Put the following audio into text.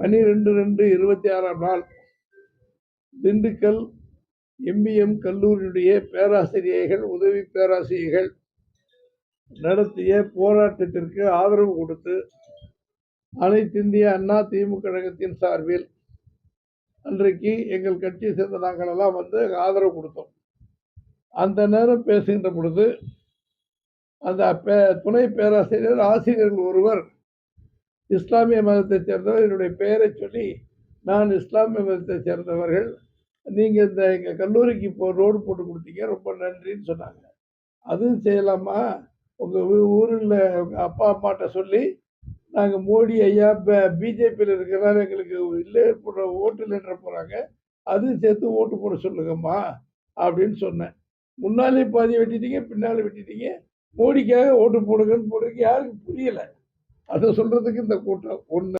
12/2/26ஆம் நாள் திண்டுக்கல் MBM கல்லூரியுடைய பேராசிரியர்கள், உதவி பேராசிரியர்கள் நடத்திய போராட்டத்திற்கு ஆதரவு கொடுத்து அனைத்து இந்திய அண்ணா திமுக கழகத்தின் சார்பில் அன்றைக்கு எங்கள் கட்சியை சேர்ந்த நாங்கள் எல்லாம் வந்து ஆதரவு கொடுத்தோம். அந்த நேரம் பேசுகின்ற பொழுது அந்த துணை பேராசிரியர் ஆசிரியர்கள் ஒருவர் இஸ்லாமிய மதத்தைச் சேர்ந்தவர், என்னுடைய பெயரை சொல்லி நான் இஸ்லாமிய மதத்தைச் சேர்ந்தவர்கள், நீங்கள் இந்த எங்கள் கல்லூரிக்கு இப்போ ரோடு போட்டு கொடுத்தீங்க, ரொம்ப நன்றின்னு சொன்னாங்க. அதுவும் செய்யலாமா, உங்கள் ஊரில் உங்கள் அப்பா அம்மாட்ட சொல்லி நாங்கள் மோடி ஐயா பிஜேபியில் இருக்கிறனால எங்களுக்கு இல்லை ஓட்டு இல்லைன்ற போகிறாங்க, அதுவும் சேர்த்து ஓட்டு போட சொல்லுங்கம்மா அப்படின்னு சொன்னேன். முன்னாலே பாதி வெட்டிட்டீங்க, பின்னால் வெட்டிட்டீங்க, மோடிக்காக ஓட்டு போடுங்கன்னு போடுறதுக்கு யாருக்கும் புரியலை. அதை சொல்கிறதுக்கு இந்த கூட்டம் ஒன்று.